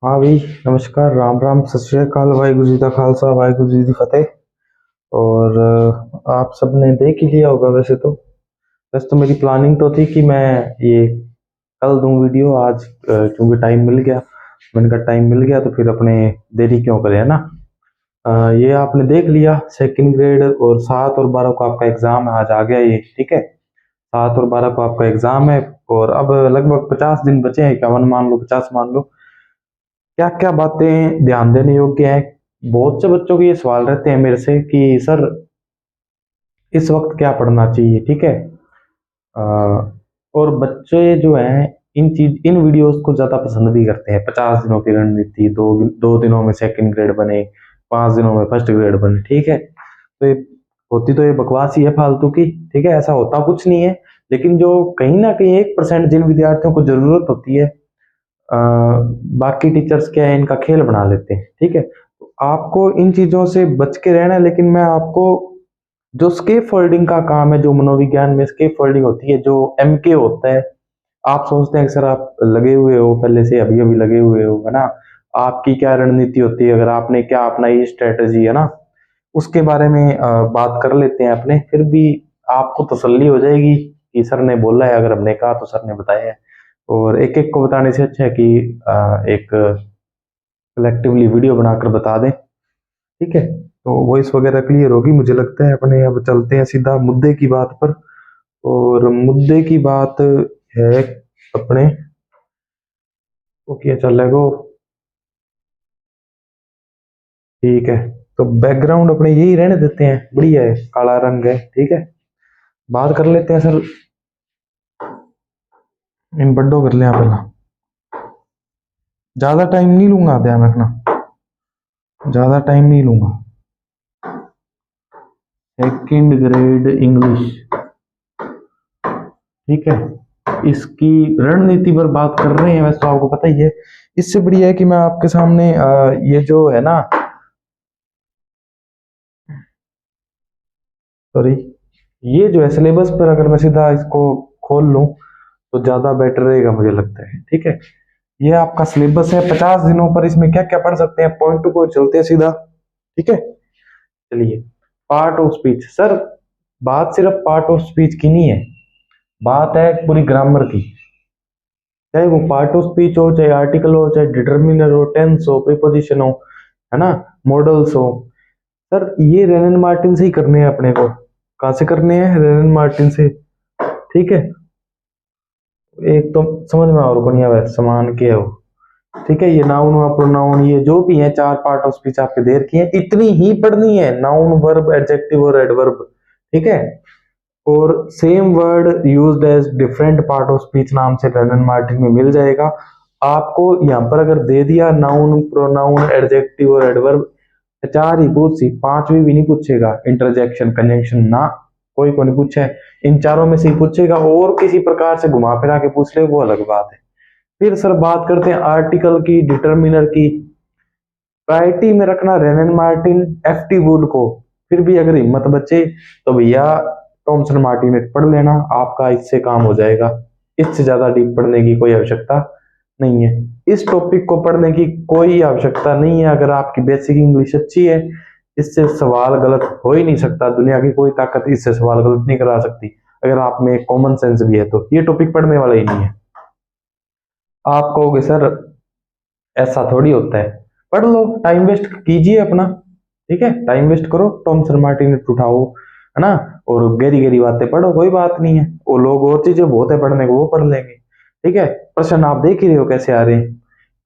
हाँ भाई, नमस्कार, राम राम, सत श्री अकाल, वाहिगुरु जी का खालसा, वाहिगुरु जी की फतेह। और आप सबने देख ही लिया होगा वैसे तो मेरी प्लानिंग तो थी कि मैं ये कल दूं वीडियो आज, क्योंकि टाइम मिल गया। मैंने कहा टाइम मिल गया तो फिर अपने देरी क्यों करें, है ना। ये आपने देख लिया, सेकंड ग्रेड और 7 और 12 को आपका एग्जाम है, आज आ गया ये, ठीक है। 7 और 12 को आपका एग्जाम है और अब लगभग 50 दिन बचे हैं, 51 मान लो, 50 मान लो। क्या क्या बातें ध्यान देने योग्य हैं। बहुत से बच्चों के ये सवाल रहते हैं मेरे से कि सर इस वक्त क्या पढ़ना चाहिए, ठीक है। अ, और बच्चे जो हैं इन वीडियोस को ज्यादा पसंद भी करते हैं। 50 दिनों की रणनीति, दो दिनों में सेकंड ग्रेड बने, 5 दिनों में फर्स्ट ग्रेड बने, ठीक है। तो ये बकवास ही है, फालतू की, ठीक है। ऐसा होता कुछ नहीं है। लेकिन जो कहीं ना कहीं 1% जिन विद्यार्थियों को जरूरत होती है, अ, बाकी टीचर्स क्या है, इनका खेल बना लेते हैं, ठीक है। तो आपको इन चीजों से बच के रहना है। लेकिन मैं आपको जो स्केप फोल्डिंग का काम है, जो मनोविज्ञान में स्केप फोल्डिंग होती है, जो एमके होता है, आप सोचते हैं कि सर आप लगे हुए हो पहले से, अभी अभी लगे हुए हो, है ना। आपकी क्या रणनीति होती है, अगर आपने क्या अपनाई स्ट्रेटजी, है ना, उसके बारे में बात कर लेते हैं अपने, फिर भी आपको तसल्ली हो जाएगी कि सर ने बोला है, अगर हमने कहा तो सर ने बताया है। और एक एक को बताने से अच्छा है कि एक कलेक्टिवली वीडियो बनाकर बता दें, ठीक है। तो वॉइस वगैरह क्लियर होगी मुझे लगता है। अपने अब चलते हैं सीधा मुद्दे की बात पर। और मुद्दे की बात है अपने, ओके चल गो, ठीक है। तो बैकग्राउंड अपने यही रहने देते हैं, बढ़िया है, काला रंग है, ठीक है। बात कर लेते हैं सर, इन बड्डो कर लिया पहला। ज्यादा टाइम नहीं लूंगा, ध्यान रखना, ज्यादा टाइम नहीं लूंगा। सेकंड ग्रेड इंग्लिश, ठीक है। इसकी रणनीति पर बात कर रहे हैं, वैसे तो आपको पता ही है। इससे बढ़िया है कि मैं आपके सामने ये जो है ना, सॉरी, ये जो है सिलेबस पर अगर मैं सीधा इसको खोल लूं तो ज्यादा बेटर रहेगा मुझे लगता है, ठीक है। ये आपका सिलेबस है 50 दिनों पर, इसमें क्या क्या पढ़ सकते हैं, पॉइंट टू पॉइंट चलते हैं सीधा, ठीक है। चलिए, पार्ट ऑफ स्पीच सर, बात सिर्फ पार्ट ऑफ स्पीच की नहीं है, बात है पूरी ग्रामर की। चाहे वो पार्ट ऑफ स्पीच हो, चाहे आर्टिकल हो, चाहे डिटर्मिनर हो, टेंस हो, प्रीपोजिशन हो, है ना, मॉडल्स हो। सर ये रेनन मार्टिन से ही करने हैं अपने को। कहाँ से करने हैं? रेनन मार्टिन से, ठीक है। एक तो समझ में और बढ़िया है, समान के है वो, ठीक है। ये नाउन और प्रोनाउन, ये जो भी है 4 पार्ट ऑफ स्पीच आपके दे रखी है, इतनी ही पढ़नी है, नाउन वर्ब एडजेक्टिव और एडवर्ब, ठीक है। और same word used as different part of speech नाम से रेनन मार्टिन में मिल जाएगा आपको। यहाँ पर अगर दे दिया नाउन, प्रोनाउन, एडजेक्टिव और एडवर्ब, चार ही पूछ सी, पांचवी भी नहीं पूछेगा, इंटरजेक्शन, कंजंक्शन ना, कोई को नहीं पूछे। इन चारों में से ही पूछेगा, और किसी प्रकार से घुमा फिरा के पूछ ले वो अलग बात है। फिर सर बात करते हैं आर्टिकल की, डिटर्मिनर की। प्रायोरिटी में रखना रेनन मार्टिन, एफ टी वुड को। फिर भी अगर हिम्मत बचे तो भैया टॉमसन मार्टिनेट पढ़ लेना, आपका इससे काम हो जाएगा। इससे ज्यादा डीप पढ़ने की कोई आवश्यकता नहीं है। इस टॉपिक को पढ़ने की कोई आवश्यकता नहीं है अगर आपकी बेसिक इंग्लिश अच्छी है। इससे सवाल गलत हो ही नहीं सकता, दुनिया की कोई ताकत इससे सवाल गलत नहीं करा सकती। अगर आप में कॉमन सेंस भी है तो ये टॉपिक पढ़ने वाला ही नहीं है। आप कहोगे सर ऐसा थोड़ी होता है, पढ़ लो, टाइम वेस्ट कीजिए अपना, ठीक है। टाइम वेस्ट करो, टॉमसन मार्टिन उठाओ, है ना, और गहरी गहरी बातें पढ़ो, कोई बात नहीं है। वो लोग और चीजें बहुत है पढ़ने को, वो पढ़ लेंगे, ठीक है। प्रश्न आप देख ही रहे हो कैसे आ रहे हैं।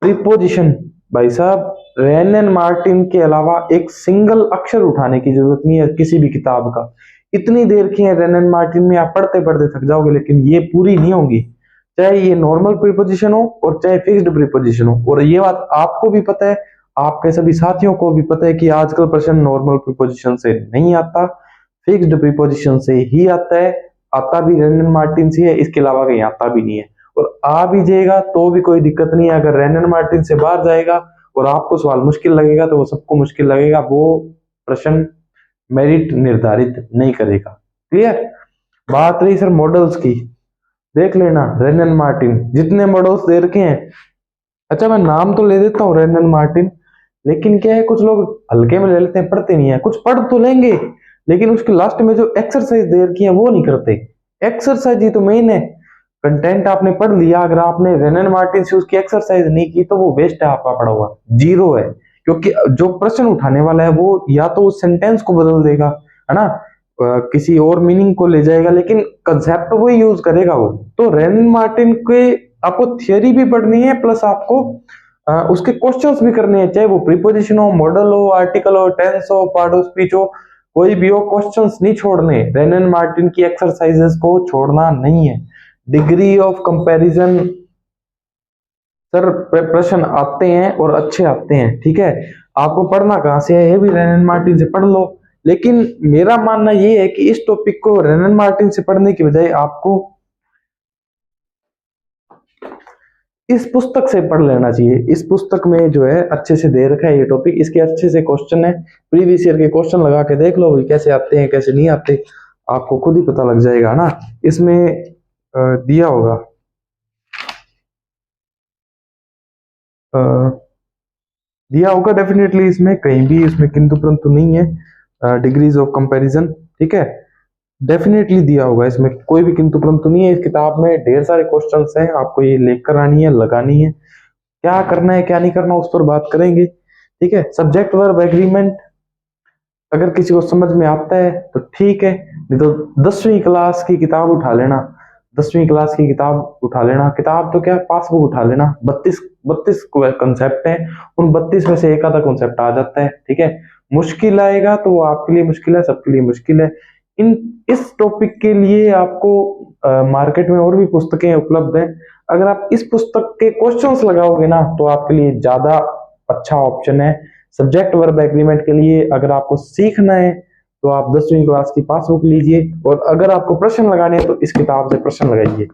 प्रीपोजिशन, भाई साहब, रेनन मार्टिन के अलावा एक सिंगल अक्षर उठाने की जरूरत नहीं है किसी भी किताब का। इतनी देर की है रेनन मार्टिन में, आप पढ़ते पढ़ते थक जाओगे, लेकिन ये पूरी नहीं होगी, चाहे ये नॉर्मल प्रीपोजिशन हो और चाहे फिक्स्ड प्रीपोजिशन हो। और ये बात आपको भी पता है, आपके सभी साथियों को भी पता है कि आजकल प्रश्न नॉर्मल प्रीपोजिशन से नहीं आता, फिक्स्ड प्रीपोजिशन से ही आता है। आता भी रेनन मार्टिन से है, इसके अलावा कहीं आता भी नहीं है। और आ भी जाएगा तो भी कोई दिक्कत नहीं है, अगर रेनन मार्टिन से बाहर जाएगा और आपको सवाल मुश्किल लगेगा तो वो सबको मुश्किल लगेगा, वो प्रश्न मेरिट निर्धारित नहीं करेगा। क्लियर? बात रही सर मॉडल्स की, देख लेना रेनन मार्टिन जितने मॉडल्स दे रखे हैं, अच्छा मैं नाम तो ले देता हूँ रेनन मार्टिन, लेकिन क्या है कुछ लोग हल्के में ले लेते हैं, पढ़ते नहीं है। कुछ पढ़ तो लेंगे लेकिन उसके लास्ट में जो एक्सरसाइज दे रखी है वो नहीं करते। एक्सरसाइज ही तो मेन है। कंटेंट आपने पढ़ लिया, अगर आपने रेनन मार्टिन से उसकी एक्सरसाइज नहीं की तो वो वेस्ट है, आपका पढ़ा हुआ जीरो है। क्योंकि जो प्रश्न उठाने वाला है वो या तो उस सेंटेंस को बदल देगा, है ना, किसी और मीनिंग को ले जाएगा, लेकिन कंसेप्ट वो यूज करेगा वो। तो रेनन मार्टिन के आपको थियोरी भी पढ़नी है, प्लस आपको उसके क्वेश्चंस भी करने हैं, चाहे वो प्रीपोजिशन हो, मॉडल हो, आर्टिकल हो, टेंस हो, पार्ट ऑफ स्पीच हो, कोई भी हो, क्वेश्चंस नहीं छोड़ने। रेनन मार्टिन की एक्सरसाइजेस को छोड़ना नहीं है। डिग्री ऑफ कंपैरिजन, सर प्रश्न आते हैं और अच्छे आते हैं, ठीक है। आपको पढ़ना कहाँ से है, ये भी रेनन मार्टिन से पढ़ लो। लेकिन मेरा मानना ये है कि इस टॉपिक को रेनन मार्टिन से पढ़ने की बजाय आपको इस पुस्तक से पढ़ लेना चाहिए। इस पुस्तक में जो है अच्छे से दे रखा है ये टॉपिक, इसके अच्छे से क्वेश्चन है, प्रीवियस ईयर के क्वेश्चन लगा के देख लो भाई कैसे आते हैं कैसे नहीं आते, आपको खुद ही पता लग जाएगा ना। इसमें दिया होगा, दिया होगा डेफिनेटली, इसमें कहीं भी इसमें किंतु परंतु नहीं है। डिग्रीज ऑफ कंपैरिजन, ठीक है, डेफिनेटली दिया होगा, इसमें कोई भी किंतु परंतु नहीं है। इस किताब में ढेर सारे क्वेश्चंस हैं, आपको ये लेकर आनी है, लगानी है। क्या करना है क्या नहीं करना उस पर बात करेंगे, ठीक है। सब्जेक्ट वर्ब एग्रीमेंट अगर किसी को समझ में आता है तो ठीक है, नहीं तो 10वीं क्लास की किताब उठा लेना। 10वीं क्लास की किताब उठा लेना, किताब तो क्या पासबुक उठा लेना। 32 कंसेप्ट हैं, उन 32 में से एक आधा कंसेप्ट आ जाता है, ठीक है। मुश्किल आएगा तो वो आपके लिए मुश्किल है, सबके लिए मुश्किल है। इन इस टॉपिक के लिए आपको मार्केट में और भी पुस्तकें उपलब्ध हैं। अगर आप इस पुस्तक के क्वेश्चंस लगाओगे ना तो आपके लिए ज्यादा अच्छा ऑप्शन है। सब्जेक्ट वर्ब एग्रीमेंट के लिए अगर आपको सीखना है तो आप 10वीं क्लास की पासबुक लीजिए, और अगर आपको प्रश्न लगाने हैं तो इस किताब से प्रश्न लगाइए।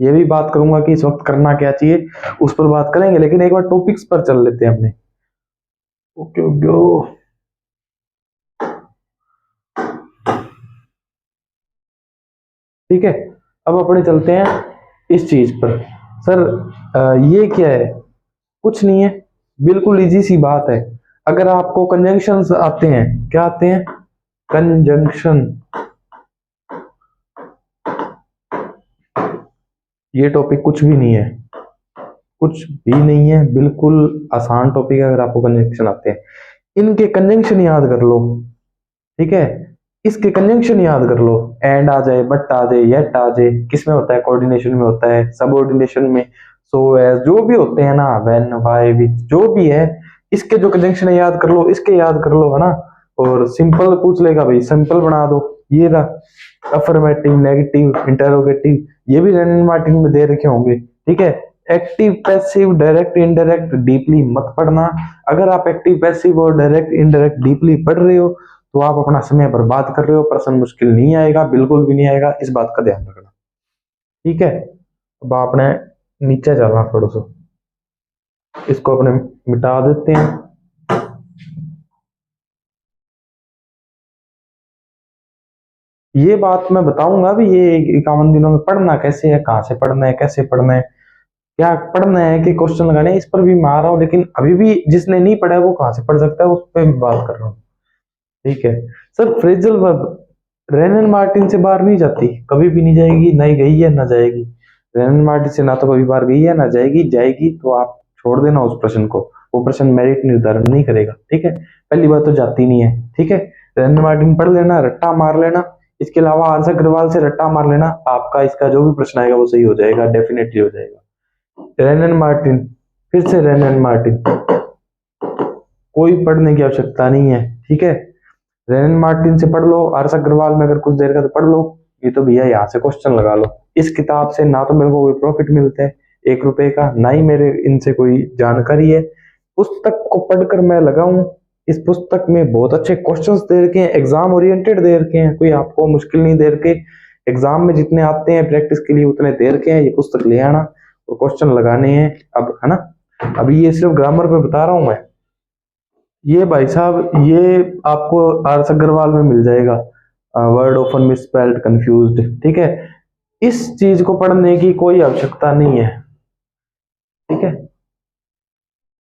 ये भी बात करूंगा कि इस वक्त करना क्या चाहिए, उस पर बात करेंगे, लेकिन एक बार टॉपिक्स पर चल लेते हैं अपने। ओके ओके, ठीक है। अब अपने चलते हैं इस चीज पर। सर ये क्या है, कुछ नहीं है, बिल्कुल इजी सी बात है। अगर आपको कंजंक्शंस आते हैं, क्या आते हैं, कंजंक्शन, ये टॉपिक कुछ भी नहीं है, कुछ भी नहीं है, बिल्कुल आसान टॉपिक है। अगर आपको कंजंक्शन आते हैं, इनके कंजंक्शन याद कर लो, ठीक है। इसके कंजंक्शन याद कर लो, एंड आ जाए, बट आ जाए, येट आ जाए, किसमें होता है, कोऑर्डिनेशन में होता है, सबऑर्डिनेशन में, सो एज, जो भी होते हैं ना, व्हेन, व्हाई, विच, जो भी है, इसके जो कंजंक्शन है याद कर लो, इसके याद कर लो, है ना। और सिंपल पूछ लेगा भाई, सिंपल बना दो, ये रहा अफर्मेटिव, नेगेटिव, इंटरोगेटिव, ये भी रेनन मार्टिन में दे रखे होंगे, ठीक है। Active, passive, direct, indirect, deeply मत पढ़ना। अगर आप एक्टिव, पैसिव और डायरेक्ट, इनडायरेक्ट, डीपली पढ़ रहे हो तो आप अपना समय बर्बाद कर रहे हो, प्रश्न मुश्किल नहीं आएगा, बिल्कुल भी नहीं आएगा, इस बात का ध्यान रखना, ठीक है। अब आपने नीचे चलना थोड़ा सा, इसको अपने मिटा देते हैं। ये बात मैं बताऊंगा भी, ये 51 दिनों में पढ़ना कैसे है, कहाँ से पढ़ना है, कैसे पढ़ना है, क्या पढ़ना है, कि क्वेश्चन लगाने हैं, इस पर भी मैं आ रहा हूँ। लेकिन अभी भी जिसने नहीं पढ़ा है वो कहाँ से पढ़ सकता है, उस पर मैं बात कर रहा हूँ, ठीक है। सर फ्रेजल वर्ब रेनन मार्टिन से बाहर नहीं जाती, कभी भी नहीं जाएगी, ना ही गई है ना जाएगी। रेनन मार्टिन से ना तो कभी बाहर गई है ना जाएगी, जाएगी तो आप छोड़ देना उस प्रश्न को, वो प्रश्न मेरिट निर्धारण नहीं करेगा, ठीक है। पहली बात तो जाती नहीं है, ठीक है। रेनन मार्टिन पढ़ लेना, रट्टा मार लेना, इसके अलावा आर्स अग्रवाल से रट्टा मार लेना, आपका इसका जो भी प्रश्न आएगा वो सही हो जाएगा, डेफिनेटली हो जाएगा। रेनन मार्टिन, फिर से रेनन मार्टिन, कोई पढ़ने की आवश्यकता नहीं है, ठीक है। रेनन मार्टिन से पढ़ लो, आर्स अग्रवाल में अगर कुछ देर का तो पढ़ लो, ये तो भैया यहाँ से क्वेश्चन लगा लो। इस किताब से ना तो मेरे को कोई प्रॉफिट मिलता है 1 रुपए का, ना ही मेरे इनसे कोई जानकारी है। पुस्तक को पढ़कर मैं लगाऊं, इस पुस्तक में बहुत अच्छे क्वेश्चंस दे रखे हैं, एग्जाम ओरिएंटेड दे रखे हैं, कोई आपको मुश्किल नहीं दे रखे। एग्जाम में जितने आते हैं प्रैक्टिस के लिए उतने दे रखे हैं, ये पुस्तक ले आना और क्वेश्चन लगाने हैं अब, है ना। अभी ये सिर्फ ग्रामर पे बता रहा हूं मैं। ये भाई साहब ये आपको आर्स अग्रवाल में मिल जाएगा, वर्ड ऑफन मिसस्पेल्ड, कंफ्यूज्ड, ठीक है। इस चीज को पढ़ने की कोई आवश्यकता नहीं है, ठीक है।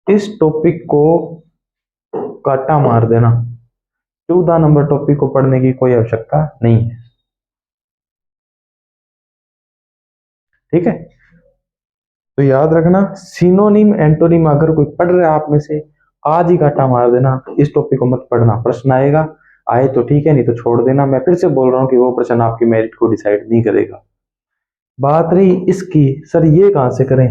इस टॉपिक को काटा मार देना, 14 नंबर टॉपिक को पढ़ने की कोई आवश्यकता नहीं है। ठीक है, तो याद रखना सिनोनिम एंटोनिम अगर कोई पढ़ रहा है आप में से, आज ही काटा मार देना, इस टॉपिक को मत पढ़ना। प्रश्न आएगा, आए तो ठीक है, नहीं तो छोड़ देना। मैं फिर से बोल रहा हूँ कि वो प्रश्न आपकी मेरिट को डिसाइड नहीं करेगा। बात रही इसकी, सर ये कहां से करें?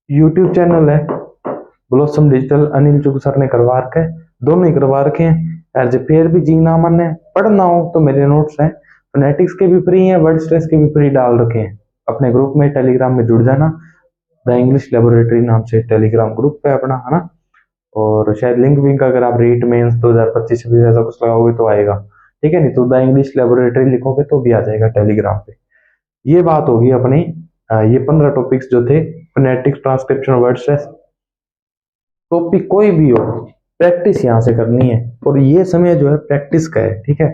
यूट्यूब चैनल है ब्लॉसम डिजिटल, अनिल चुग सर ने करवा रखे हैं, दोनों ही करवा रखे हैं। यार जब फिर भी जी ना मन है, पढ़ना हो तो मेरे नोट्स हैं, फोनेटिक्स के भी फ्री हैं, वर्ड स्ट्रेस के भी फ्री डाल रखे हैं। अपने ग्रुप में टेलीग्राम में जुड़ जाना, द इंग्लिश लेबोरेटरी नाम से टेलीग्राम ग्रुप है अपना, है ना। और शायद लिंक विंक अगर आप रीट मेंस 2025-26 ऐसा कुछ लगाओगे तो आएगा, ठीक है, नहीं तो द इंग्लिश लेबोरेटरी लिखोगे तो भी आ जाएगा टेलीग्राम पे। ये बात होगी अपनी, ये 15 टॉपिक्स जो थे, phonetics, transcription, word stress, topic कोई भी हो, प्रैक्टिस यहां से करनी है। और ये समय जो है प्रैक्टिस का है, ठीक है।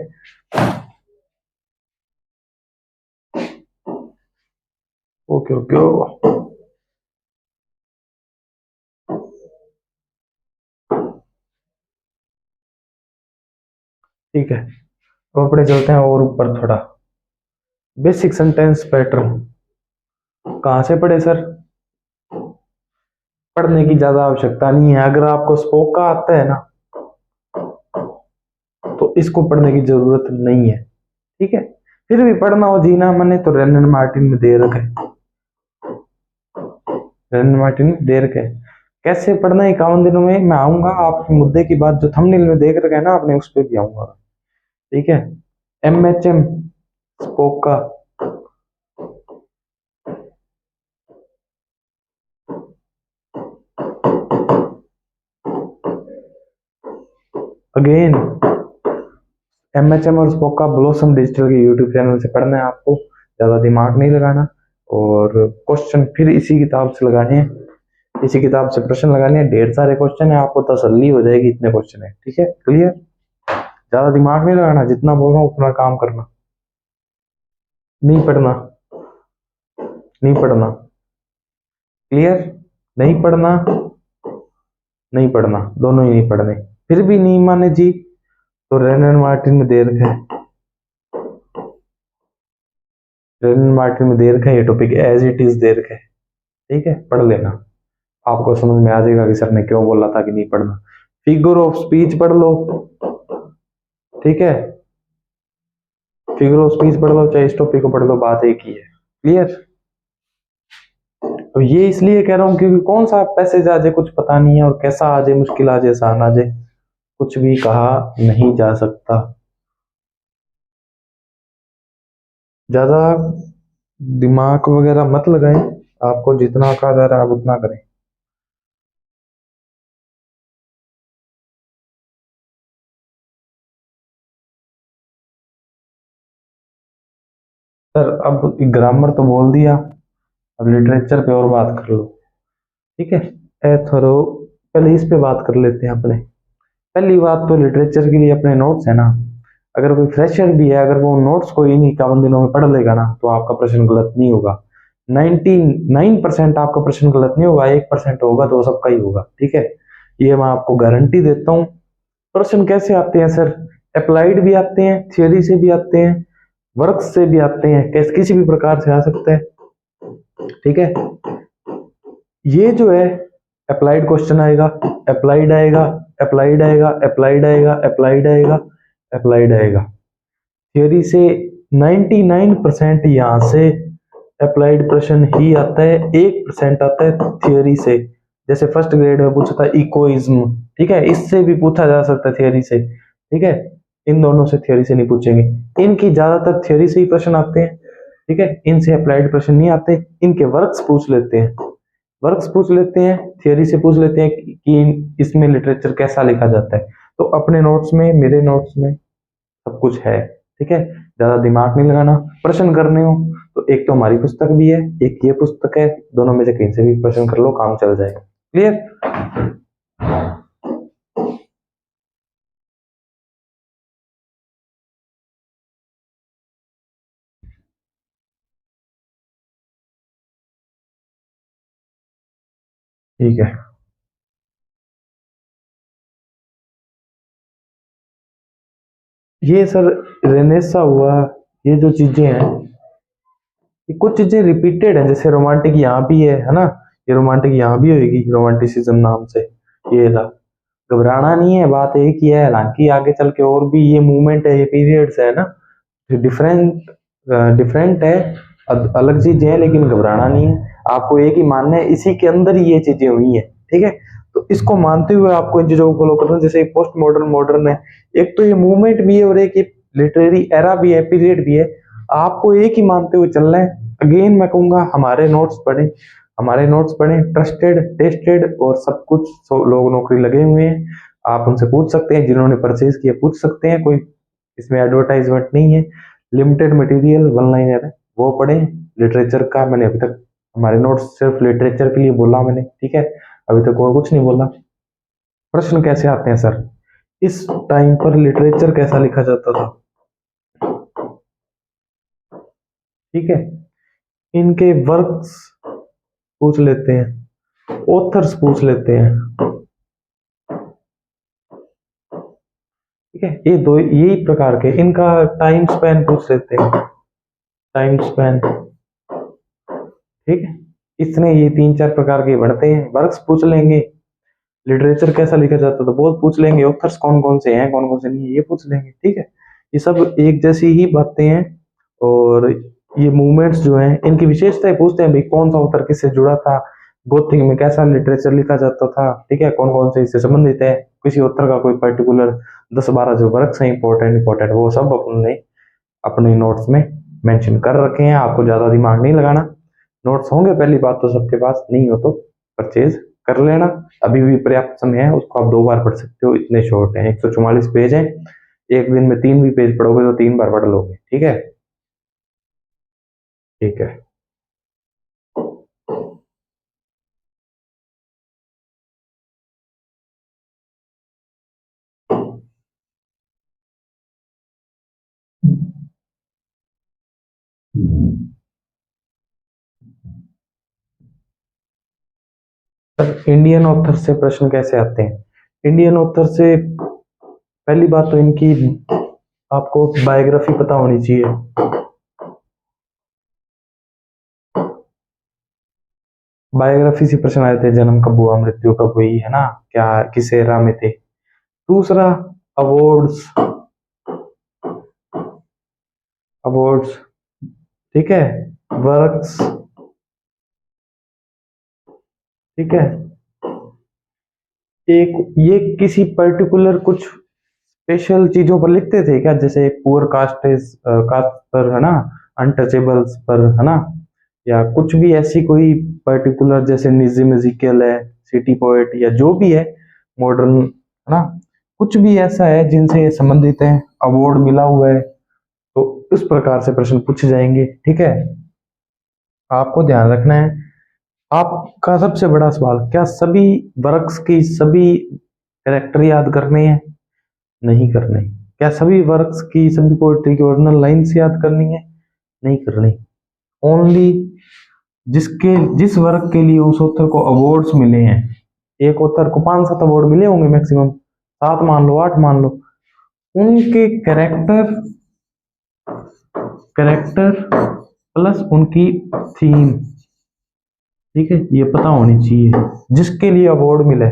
ओके ओके, ठीक है। तो अपने चलते हैं और ऊपर थोड़ा, बेसिक सेंटेंस पैटर्न कहाँ से पढ़े सर? पढ़ने की ज्यादा आवश्यकता नहीं है। अगर आपको स्पोक का आता है ना, तो इसको पढ़ने की जरूरत नहीं है, ठीक है। फिर भी पढ़ना हो जीना मने तो रेनन मार्टिन में दे रखे, रेनन मार्टिन में दे रखे। कैसे पढ़ना है 51 दिनों में, मैं आऊंगा आपके मुद्दे की बात जो थंबनेल में देख रखे हैं ना आपने, उस पर भी आऊंगा, ठीक है। MHM स्पोक का, अगेन MHM और स्पोक का ब्लॉसम डिजिटल के यूट्यूब चैनल से पढ़ना है आपको, ज्यादा दिमाग नहीं लगाना। और क्वेश्चन फिर इसी किताब से लगाने हैं, इसी किताब से प्रश्न लगाने हैं, ढेर सारे क्वेश्चन है, आपको तसल्ली हो जाएगी इतने क्वेश्चन है, ठीक है, क्लियर। ज्यादा दिमाग नहीं लगाना, जितना बोल रहा हूँ उतना काम करना, नहीं पढ़ना, नहीं पढ़ना, क्लियर। नहीं पढ़ना, नहीं पढ़ना, दोनों ही नहीं पढ़ने। फिर भी नहीं माने जी, तो रेनन मार्टिन में दे रखा है, रेनन मार्टिन में दे रखा है, ये टॉपिक एज इट इज दे रखा है, ठीक है, पढ़ लेना। आपको समझ में आ जाएगा कि सर ने क्यों बोला था कि नहीं पढ़ना। फिगर ऑफ स्पीच पढ़ लो, ठीक है, फिगर ऑफ स्पीच पढ़ लो, चाहे इस टॉपिक को पढ़ लो, बात एक ही है, क्लियर। तो ये इसलिए कह रहा हूं क्योंकि कौन सा पैसेज आ जाए कुछ पता नहीं है, और कैसा आ जाए, मुश्किल आ जाए, आसान आ जाए, कुछ भी कहा नहीं जा सकता। ज्यादा दिमाग वगैरह मत लगाएं, आपको जितना कहा जा रहा है आप उतना करें। सर अब ग्रामर तो बोल दिया, अब लिटरेचर पे और बात कर लो, ठीक है। एथरो, पहले इस पे बात कर लेते हैं अपने। पहली बात तो लिटरेचर के लिए अपने नोट्स है ना, अगर कोई फ्रेशर भी है, अगर वो नोट्स को इन्हीं 51 दिनों में पढ़ लेगा ना, तो आपका प्रश्न गलत नहीं होगा। 99% आपका प्रश्न गलत नहीं होगा, 1% होगा तो सबका ही होगा, ठीक है, ये मैं आपको गारंटी देता हूँ। प्रश्न कैसे आते हैं सर? अप्लाइड भी आते हैं, थियोरी से भी आते हैं, वर्क से भी आते हैं, कैसे किसी भी प्रकार से आ सकता है, ठीक है। ये जो है अप्लाइड क्वेश्चन आएगा, अप्लाइड आएगा, अप्लाइड आएगा, अप्लाइड आएगा, अप्लाइड आएगा, अप्लाइड आएगा। थियोरी से 99% यहां से अप्लाइड प्रश्न ही आता है, 1% आता है थियोरी से। जैसे फर्स्ट ग्रेड में पूछा था इकोइज्म, ठीक है, इससे भी पूछा जा सकता है थियोरी से, ठीक है। इन दोनों से थियोरी से नहीं पूछेंगे, इनकी ज्यादातर थियोरी से ही प्रश्न आते हैं, ठीक है, इनसे अप्लाइड प्रश्न नहीं आते। इनके वर्क्स पूछ लेते हैं, वर्क्स पूछ लेते हैं, थियोरी से पूछ लेते हैं कि इसमें लिटरेचर कैसा लिखा जाता है। तो अपने नोट्स में, मेरे नोट्स में सब कुछ है, ठीक है। ज्यादा दिमाग नहीं लगाना, प्रश्न करने हो तो एक तो हमारी पुस्तक भी है, एक ये पुस्तक है, दोनों में से कहीं से भी प्रश्न कर लो, काम चल जाएगा, क्लियर। ठीक है। ये सर रेनेसा हुआ, ये जो चीजें हैं, ये कुछ चीजें रिपीटेड है, जैसे रोमांटिक यहाँ भी है ना, ये रोमांटिक यहाँ भी होगी, रोमांटिसिज्म नाम से। ये रहा, घबराना नहीं है, बात एक ही है, हालांकि आगे चल के और भी ये मूवमेंट है, ये पीरियड्स है ना, डिफरेंट डिफरेंट है, अलग चीजें हैं, लेकिन घबराना नहीं है, आपको एक ही मानना है, इसी के अंदर ही ये चीजें हुई हैं, ठीक है। तो इसको मानते हुए आपको इन चीजों को फॉलो करना है, जैसे पोस्ट मॉडर्न मॉडर्न है, एक तो ये मूवमेंट भी है और एक ये लिटरेरी एरा भी है, पीरियड भी है, आपको एक ही मानते हुए चलना है। अगेन मैं कहूंगा हमारे नोट्स पढ़ें, हमारे नोट्स पढ़ें, ट्रस्टेड टेस्टेड और सब कुछ, लोग नौकरी लगे हुए हैं, आप उनसे पूछ सकते हैं, जिन्होंने परचेज किया पूछ सकते हैं, कोई इसमें एडवर्टाइजमेंट नहीं है, लिमिटेड मटेरियल वन लाइनर है, वो पढ़ें। लिटरेचर का मैंने अभी तक, हमारे नोट्स सिर्फ लिटरेचर के लिए बोला मैंने, ठीक है, अभी तक और कुछ नहीं बोला। प्रश्न कैसे आते हैं सर, इस टाइम पर लिटरेचर कैसा लिखा जाता था, ठीक है, इनके वर्क्स पूछ लेते हैं, ऑथर्स पूछ लेते हैं, ठीक है, ये दो यही प्रकार के, इनका टाइम स्पैन पूछ लेते हैं, टाइम स्पैन, ठीक है, इसने ये तीन चार प्रकार के बनते हैं, वर्क्स पूछ लेंगे, लिटरेचर कैसा लिखा जाता था बहुत पूछ लेंगे, ऑथर्स कौन कौन से हैं कौन कौन से नहीं है ये पूछ लेंगे, ठीक है, ये सब एक जैसी ही बातें हैं। और ये मूवमेंट्स जो हैं इनकी विशेषताएं पूछते हैं, भाई कौन सा ऑथर किससे जुड़ा था, गोथिक में कैसा लिटरेचर लिखा जाता था, ठीक है, कौन कौन से इससे संबंधित है, किसी ऑथर का कोई पर्टिकुलर 10-12 जो वर्क्स हैं इंपॉर्टेंट इंपॉर्टेंट, वो सब अपने अपने नोट्स में मेंशन कर रखे हैं, आपको ज्यादा दिमाग नहीं लगाना, नोट्स होंगे पहली बात तो सबके पास, नहीं हो तो परचेज कर लेना, अभी भी पर्याप्त समय है, उसको आप 2 बार पढ़ सकते हो, इतने शॉर्ट हैं, 144 पेज हैं, एक दिन में 3 भी पेज पढ़ोगे तो 3 बार पढ़ लोगे, ठीक है। ठीक है। सर इंडियन ऑथर से प्रश्न कैसे आते हैं, इंडियन ऑथर से पहली बात तो इनकी आपको बायोग्राफी पता होनी चाहिए, बायोग्राफी से प्रश्न आए थे, जन्म कब हुआ मृत्यु कब हुई है ना, क्या किस एरा में थे। दूसरा, अवार्ड्स, अवार्ड्स, ठीक है, वर्क्स, ठीक है, एक ये किसी पर्टिकुलर कुछ स्पेशल चीजों पर लिखते थे क्या, जैसे पुअर कास्ट कास्ट पर है ना, अनटचेबल्स पर है ना, या कुछ भी ऐसी कोई पर्टिकुलर, जैसे निजी म्यूजिकल है, सिटी पोएट या जो भी है, मॉडर्न है ना, कुछ भी ऐसा है जिनसे ये संबंधित है, अवार्ड मिला हुआ है, तो इस प्रकार से प्रश्न पूछे जाएंगे, ठीक है। आपको ध्यान रखना है, आपका सबसे बड़ा सवाल, क्या सभी वर्क्स की सभी कैरेक्टर याद करने हैं, नहीं करने, क्या सभी वर्क्स की सभी पोएट्री की ओरिजिनल लाइन्स याद करनी है, नहीं करनी, ओनली जिसके जिस वर्क के लिए उस ऑथर को अवार्ड्स मिले हैं, एक ऑथर को 5-7 अवार्ड मिले होंगे मैक्सिमम, 7 मान लो 8 मान लो, उनके कैरेक्टर कैरेक्टर प्लस उनकी थीम, ठीक है, ये पता होनी चाहिए जिसके लिए अवार्ड मिले,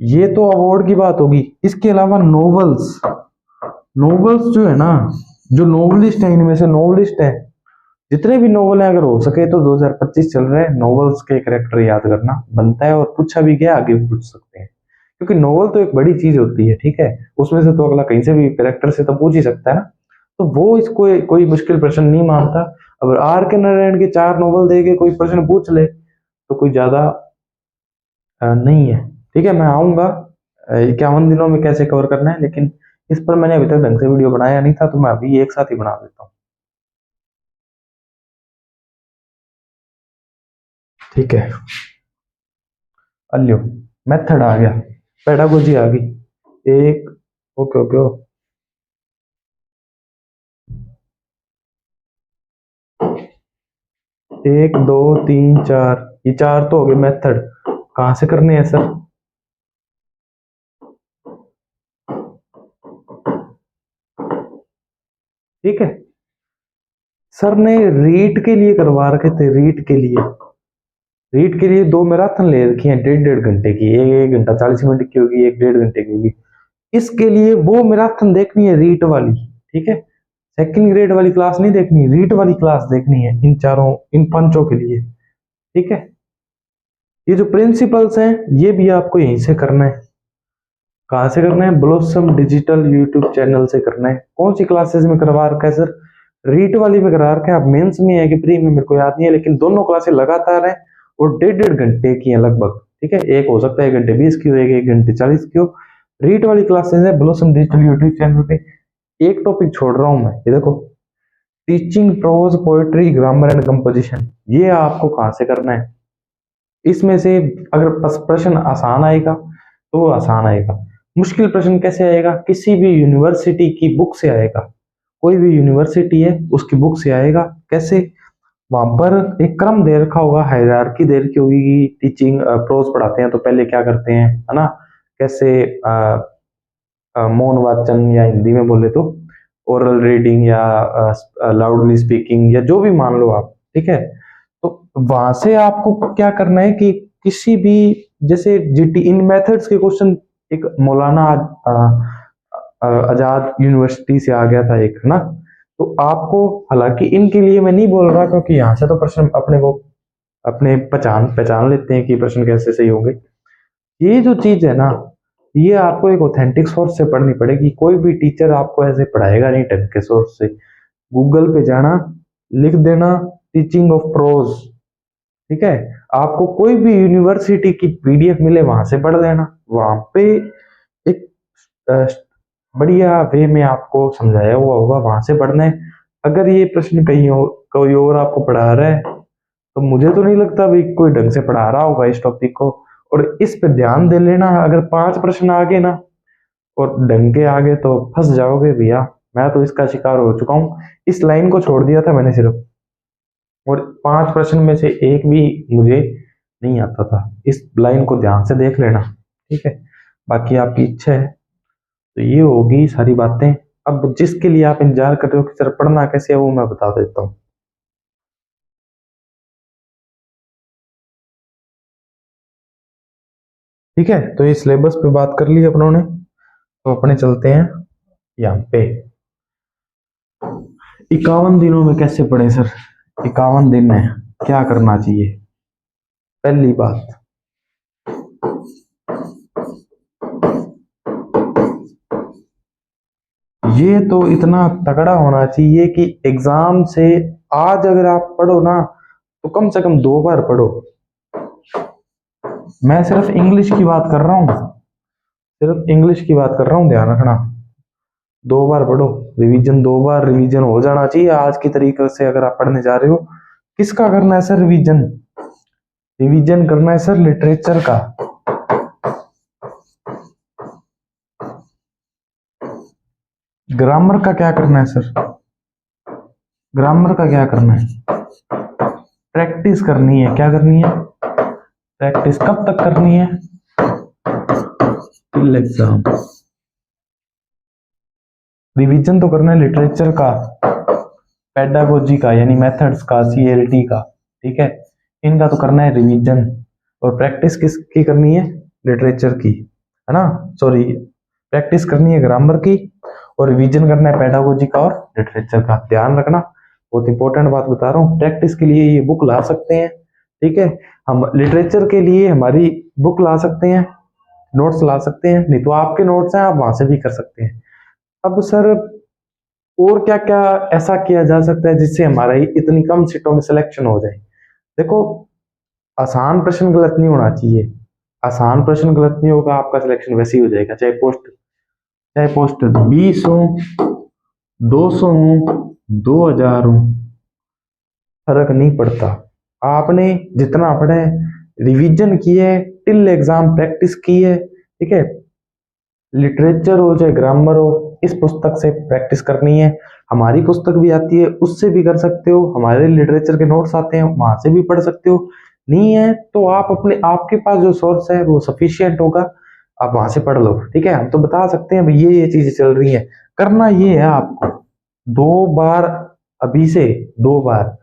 ये तो अवार्ड की बात होगी। इसके अलावा नॉवेल्स, नॉवेल्स जो है ना, जो नॉवलिस्ट है, इनमें से नॉवलिस्ट है, जितने भी नॉवल है, अगर हो सके तो 2025 चल रहा है, नॉवेल्स के कैरेक्टर याद करना बनता है, और पूछा भी गया, आगे भी पूछ सकते हैं, क्योंकि नॉवल तो एक बड़ी चीज होती है, ठीक है, उसमें से तो अगला कहीं से भी कैरेक्टर से तो पूछ ही सकता है ना, तो वो इसको कोई मुश्किल प्रश्न नहीं मानता। अगर आर के नारायण के 4 नॉवल दे के कोई प्रश्न पूछ ले तो कोई ज्यादा नहीं है, ठीक है, मैं आऊंगा 51 दिनों में कैसे कवर करना है, लेकिन इस पर मैंने अभी तक ढंग से वीडियो बनाया नहीं था, तो मैं अभी एक साथ ही बना देता हूँ, ठीक है। अल्यो, मेथड आ गया, पेडागोजी आ गई, एक, ओके ओके, 1 2 3 4, ये 4 तो हो गए मेथड, कहाँ से करने हैं सर? ठीक है, सर ने रीट के लिए करवा रखे थे, रीट के लिए 2 मैराथन ले रखी है, 1.5 घंटे की, एक घंटा 40 मिनट की होगी, एक 1.5 घंटे की होगी। इसके लिए वो मैराथन देखनी है रीट वाली, ठीक है, सेकंड ग्रेड वाली क्लास नहीं देखनी, रीट वाली क्लास देखनी है इन चारों, इन पंचों के लिए। ठीक है, ये जो प्रिंसिपल्स हैं ये भी आपको यहीं से करना है। कहाँ से करना है? ब्लॉसम डिजिटल यूट्यूब चैनल से करना है। कौन सी क्लासेस में करवा रखा है सर? रीट वाली में करा रखा है। आप मेंस में है कि प्री में मेरे को याद नहीं है, लेकिन दोनों क्लासेस लगातार है और 1.5 घंटे की है लगभग। ठीक है, एक हो सकता है 1 घंटे 20 की हो, एक घंटे 40 की हो। रीट वाली क्लासेस है ब्लॉसम डिजिटल यूट्यूब चैनल पे। एक टॉपिक छोड़ रहा हूं मैं, ये देखो, teaching pros poetry grammar and composition. ये आपको कहाँ से करना है? इसमें से अगर प्रश्न आसान आएगा तो वो आसान आएगा, मुश्किल प्रश्न कैसे आएगा? किसी भी यूनिवर्सिटी की बुक से आएगा, कोई भी यूनिवर्सिटी है उसकी बुक से आएगा। कैसे? वहां पर एक क्रम दे रखा होगा, हायरार्की दे रखी होगी। टीचिंग प्रोज पढ़ाते हैं तो पहले क्या करते हैं, है ना, कैसे मौन वाचन, या हिंदी में बोले तो ओरल रीडिंग, या लाउडली स्पीकिंग, या जो भी मान लो आप। ठीक है, तो वहां से आपको क्या करना है कि किसी भी, जैसे जीटी इन मेथड्स के क्वेश्चन, एक मौलाना आजाद यूनिवर्सिटी से आ गया था एक, है ना, तो आपको, हालांकि इनके लिए मैं नहीं बोल रहा क्योंकि यहाँ से तो प्रश्न अपने को अपने पहचान पहचान लेते हैं कि प्रश्न कैसे सही होंगे। ये जो चीज है ना, ये आपको एक ऑथेंटिक सोर्स से पढ़नी पड़ेगी। कोई भी टीचर आपको ऐसे पढ़ाएगा नहीं ढंग के सोर्स से। गूगल पे जाना, लिख देना टीचिंग ऑफ प्रोज, ठीक है, आपको कोई भी यूनिवर्सिटी की पीडीएफ मिले वहां से पढ़ लेना। वहां पे एक बढ़िया वे में आपको समझाया हुआ होगा, वहां से पढ़ना है। अगर ये प्रश्न कहीं और कोई और आपको पढ़ा रहा है तो मुझे तो नहीं लगता भाई कोई ढंग से पढ़ा रहा होगा इस टॉपिक को। और इस पे ध्यान दे लेना, अगर 5 प्रश्न आ गए ना और ढंग के आ गए तो फंस जाओगे भैया। मैं तो इसका शिकार हो चुका हूँ। इस लाइन को छोड़ दिया था मैंने सिर्फ, और 5 प्रश्न में से एक भी मुझे नहीं आता था। इस लाइन को ध्यान से देख लेना, ठीक है। बाकी आपकी इच्छा है, तो ये होगी सारी बातें। अब जिसके लिए आप इंतजार कर रहे हो कि सर पढ़ना कैसे है, वो मैं बता देता हूँ। ठीक है, तो ये सिलेबस पे बात कर ली अपनों ने, तो अपने चलते हैं यहाँ पे। 51 दिनों में कैसे पढ़े सर? 51 दिन में क्या करना चाहिए? पहली बात, ये तो इतना तगड़ा होना चाहिए कि एग्जाम से आज अगर आप पढ़ो ना तो कम से कम 2 बार पढ़ो। मैं सिर्फ इंग्लिश की बात कर रहा हूँ, सिर्फ इंग्लिश की बात कर रहा हूँ, ध्यान रखना। 2 बार पढ़ो, रिवीजन 2 बार रिवीजन हो जाना चाहिए आज की तरीके से अगर आप पढ़ने जा रहे हो। किसका करना है सर रिवीजन? रिवीजन करना है सर लिटरेचर का। ग्रामर का क्या करना है सर? ग्रामर का क्या करना है? प्रैक्टिस करनी है। क्या करनी है? प्रैक्टिस। कब तक करनी है? Till exam. रिवीजन तो करना है लिटरेचर का, पेडागोजी का यानी मेथड्स का, सीएलटी का, ठीक है, इनका तो करना है रिवीजन। और प्रैक्टिस किसकी करनी है? लिटरेचर की, है ना, सॉरी, प्रैक्टिस करनी है ग्रामर की और रिवीजन करना है पेडागोजी का और लिटरेचर का। ध्यान रखना, बहुत इंपॉर्टेंट बात बता रहा हूँ। प्रैक्टिस के लिए ये बुक ला सकते हैं, ठीक है, हम लिटरेचर के लिए हमारी बुक ला सकते हैं, नोट्स ला सकते हैं, नहीं तो आपके नोट्स हैं आप वहां से भी कर सकते हैं। अब सर और क्या क्या ऐसा किया जा सकता है जिससे हमारा इतनी कम सीटों में सिलेक्शन हो जाए? देखो, आसान प्रश्न गलत नहीं होना चाहिए। आसान प्रश्न गलत नहीं होगा, आपका सिलेक्शन वैसे ही हो जाएगा, चाहे पोस्ट 20 हो, 200 हो, 2000 हो, फर्क नहीं पड़ता। आपने जितना पढ़ा है, रिवीजन की है, टिल एग्जाम प्रैक्टिस की है, ठीक है, लिटरेचर हो चाहे ग्रामर हो, इस पुस्तक से प्रैक्टिस करनी है। हमारी पुस्तक भी आती है, उससे भी कर सकते हो, हमारे लिटरेचर के नोट्स आते हैं, वहां से भी पढ़ सकते हो। नहीं है तो आप अपने आपके पास जो सोर्स है वो सफिशियंट होगा, आप वहां से पढ़ लो। ठीक है, हम तो बता सकते हैं भाई ये चीजें चल रही है। करना ये है आपको, 2 बार, अभी से 2 बार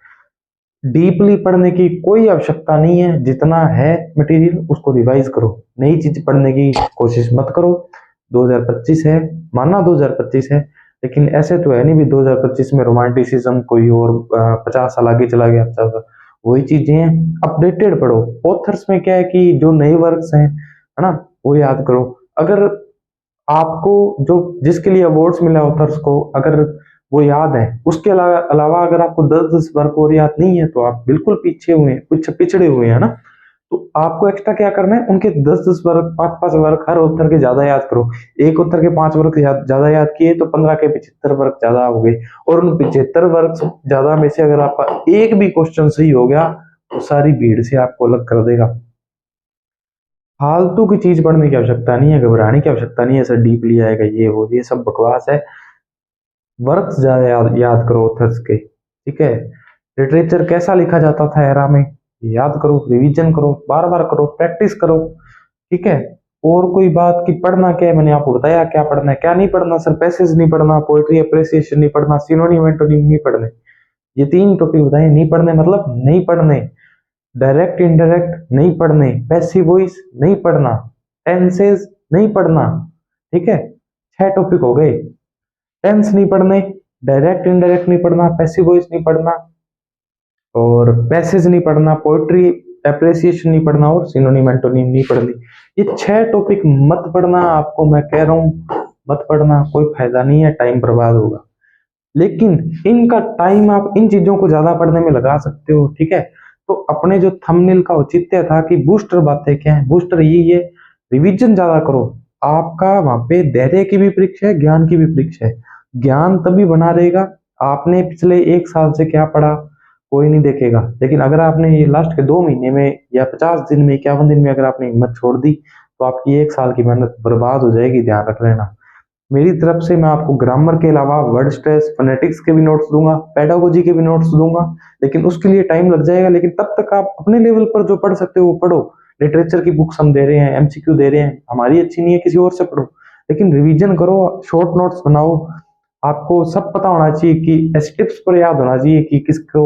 डीपली पढ़ने की कोई आवश्यकता नहीं है। जितना है मटेरियल उसको रिवाइज करो, नई चीज पढ़ने की कोशिश मत करो। 2025 है, माना 2025 है, लेकिन ऐसे तो है नहीं भी 2025 में रोमांटिसिज्म कोई और 50 साल आगे चला गया, 50 साल वही चीजें हैं। अपडेटेड पढ़ो। ऑथर्स में क्या है कि जो नए वर्क्स हैं, है ना, वो याद करो। अगर आपको जो जिसके लिए अवार्ड्स मिला ऑथर्स को, अगर वो याद है, उसके अलावा अलावा अगर आपको 10-10 वर्क और याद नहीं है तो आप बिल्कुल पीछे हुए हैं, कुछ पिछड़े हुए हैं ना। तो आपको एक्स्ट्रा क्या करना है, उनके 10-10 वर्क, 5-5 वर्क हर ऑथर के ज्यादा याद करो। एक ऑथर के 5 वर्क ज्यादा याद किए तो 15 के 75 वर्क ज्यादा हो गए। और उन 75 वर्क ज्यादा में से अगर आपका एक भी क्वेश्चन सही हो गया तो सारी भीड़ से आपको अलग कर देगा। फालतू की चीज पढ़ने की आवश्यकता नहीं है, घबराने की आवश्यकता नहीं है सर डीपली आएगा ये वो, ये सब बकवास है। वर्क ज्यादा याद करो ऑथर्स के। ठीक है, लिटरेचर कैसा लिखा जाता था एरा में, याद करो, रिवीजन करो, बार बार करो, प्रैक्टिस करो। ठीक है, और कोई बात की पढ़ना क्या है, मैंने आपको बताया क्या पढ़ना है क्या नहीं पढ़ना। सर पैसेज नहीं पढ़ना, पोएट्री एप्रिसिएशन नहीं पढ़ना, सिनोनिम एंटोनिम नहीं पढ़ने। ये 3 टॉपिक बताए, नहीं पढ़ने मतलब नहीं पढ़ने। डायरेक्ट इनडायरेक्ट नहीं पढ़ने, पैसिव वॉइस नहीं पढ़ना, टेंसेस नहीं पढ़ना। ठीक है, 6 टॉपिक हो गए। टेंस नहीं पढ़ने, डायरेक्ट इनडायरेक्ट नहीं पढ़ना, पैसिव वॉइस नहीं पढ़ना, और पैसेज नहीं पढ़ना, पोएट्री एप्रिसिएशन नहीं पढ़ना, और सिनोनिम एंटोनिम नहीं पढ़नी। ये 6 टॉपिक मत पढ़ना, आपको मैं कह रहा हूं मत पढ़ना, कोई फायदा नहीं है, टाइम बर्बाद होगा। लेकिन इनका टाइम आप इन चीजों को ज्यादा पढ़ने में लगा सकते हो। ठीक है, तो अपने जो थंबनेल का औचित्य था कि बूस्टर बातें क्या है, बूस्टर यही है, रिवीजन ज्यादा करो। आपका वहां पे धैर्य की भी परीक्षा है, ज्ञान की भी परीक्षा है। ज्ञान तभी बना रहेगा, आपने पिछले 1 साल से क्या पढ़ा कोई नहीं देखेगा, लेकिन अगर आपने ये लास्ट के 2 महीने में या 50 दिन में, 51 दिन में अगर आपने हिम्मत छोड़ दी तो आपकी 1 साल की मेहनत बर्बाद हो जाएगी, ध्यान रख लेना। मेरी तरफ से मैं आपको ग्रामर के अलावा वर्ड स्ट्रेस, फोनेटिक्स के भी नोट्स दूंगा, पेडागोजी के भी नोट्स दूंगा, लेकिन उसके लिए टाइम लग जाएगा। लेकिन तब तक आप अपने लेवल पर जो पढ़ सकते हो वो पढ़ो। लिटरेचर की बुक्स हम दे रहे हैं, एमसीक्यू दे रहे हैं, हमारी अच्छी नहीं है किसी और से पढ़ो, लेकिन रिवीजन करो, शॉर्ट नोट्स बनाओ। आपको सब पता होना चाहिए कि ऐसे टिप्स पर याद होना चाहिए कि किसको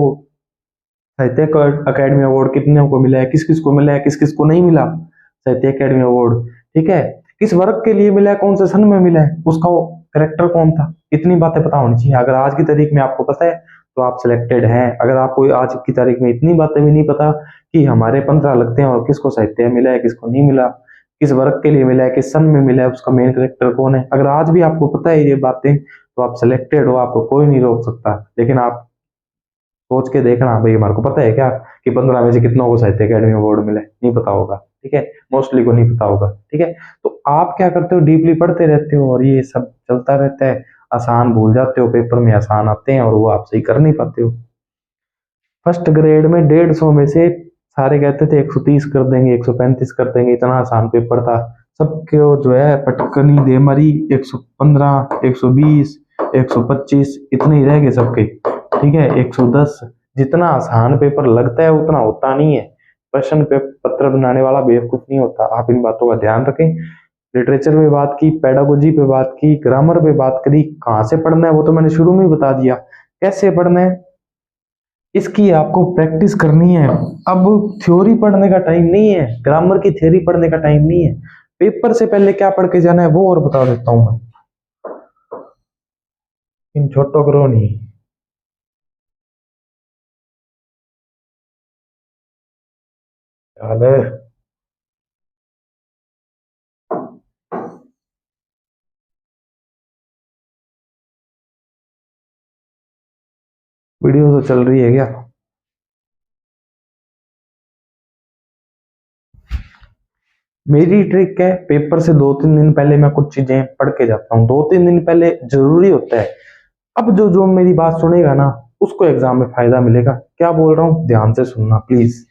साहित्य अकेडमी अवार्ड कितने को मिला है, किस किस को मिला है, किस किस को नहीं मिला साहित्य अकेडमी अवार्ड। ठीक है, किस वर्ग के लिए मिला है, कौन से सन में मिला है, उसका वो करेक्टर कौन था, इतनी बातें पता होनी चाहिए। अगर आज की तारीख में आपको पता है तो आप सिलेक्टेड हैं। अगर आपको आज की तारीख में इतनी बातें भी नहीं पता कि हमारे 15 लगते हैं और किसको साहित्य मिला है किसको नहीं मिला, किस वर्ग के लिए मिला है, किस सन में मिला है, उसका मेन करेक्टर कौन है, अगर आज भी आपको पता है ये बातें तो आप सिलेक्टेड हो, आपको कोई नहीं रोक सकता। लेकिन आप सोच के देखना भाई, हमारे को पता है क्या कि 15 में से कितनों को साहित्य अकेडमी अवार्ड मिले, नहीं पता होगा। ठीक है, मोस्टली को नहीं पता होगा। ठीक है, तो आप क्या करते हो, डीपली पढ़ते रहते हो और ये सब चलता रहता है। आसान भूल जाते हो, पेपर में आसान आते हैं और वो आप सही कर नहीं पाते हो। फर्स्ट ग्रेड में 150 में से सारे कहते थे 130 कर देंगे, 135 कर देंगे, इतना आसान पेपर था। सबको जो है पटकनी दे मरी, 115, 120, 125 इतने ही रह गए सबके। ठीक है, 110। जितना आसान पेपर लगता है उतना होता नहीं है। प्रश्न पत्र बनाने वाला बेवकूफ नहीं होता, आप इन बातों का ध्यान रखें। लिटरेचर पे बात की, पेडागोजी पे बात की, ग्रामर पे बात करी, कहाँ से पढ़ना है वो तो मैंने शुरू में ही बता दिया। कैसे पढ़ना है इसकी आपको प्रैक्टिस करनी है। अब थ्योरी पढ़ने का टाइम नहीं है, ग्रामर की थ्योरी पढ़ने का टाइम नहीं है। पेपर से पहले क्या पढ़ के जाना है वो और बता देता हूं मैं, इन छोटों करो नहीं। हाल है, वीडियो तो चल रही है क्या? मेरी ट्रिक है, पेपर से 2-3 दिन पहले मैं कुछ चीजें पढ़ के जाता हूँ, 2-3 दिन पहले जरूरी होता है। अब जो जो मेरी बात सुनेगा ना उसको एग्जाम में फायदा मिलेगा। क्या बोल रहा हूँ ध्यान से सुनना प्लीज।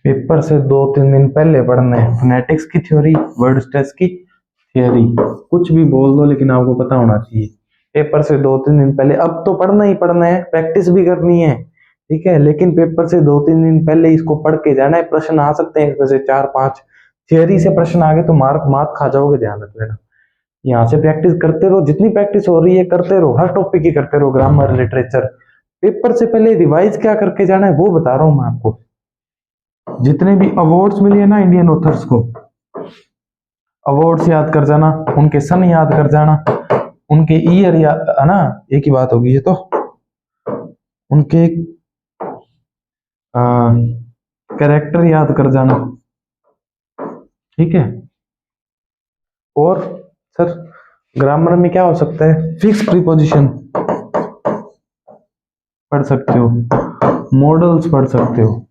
पेपर से 2-3 दिन पहले पढ़ना है फोनेटिक्स की थ्योरी, वर्ड स्ट्रेस की थ्योरी। कुछ भी बोल दो लेकिन आपको पता होना चाहिए। पेपर से 2-3 दिन पहले, अब तो पढ़ना ही पढ़ना है, प्रैक्टिस भी करनी है, ठीक है, लेकिन पेपर से 2-3 दिन पहले इसको पढ़ के जाना है। प्रश्न आ सकते हैं इसमें से 4-5 थियरी से प्रश्न आ गए तो मात खा जाओगे, ध्यान रख लेना। यहाँ से प्रैक्टिस करते रहो, जितनी प्रैक्टिस हो रही है करते रहो, हर टॉपिक की करते रहो, ग्रामर, लिटरेचर। पेपर से पहले रिवाइज क्या करके जाना है वो बता रहा हूं मैं आपको। जितने भी अवार्ड्स मिले हैं ना इंडियन ऑथर्स को, अवार्ड्स याद कर जाना, उनके सन याद कर जाना, उनके ईयर याद, है ना, एक ही बात होगी ये तो। उनके कैरेक्टर याद कर जाना, ठीक है। और सर ग्रामर में क्या हो सकता है, फिक्स प्रीपोजिशन पढ़ सकते हो, मॉडल्स पढ़ सकते हो,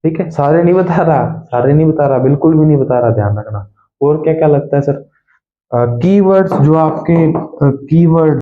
ठीक है। सारे नहीं बता रहा, सारे नहीं बता रहा, बिल्कुल भी नहीं बता रहा, ध्यान रखना। और क्या क्या लगता है सर, कीवर्ड्स जो आपके कीवर्ड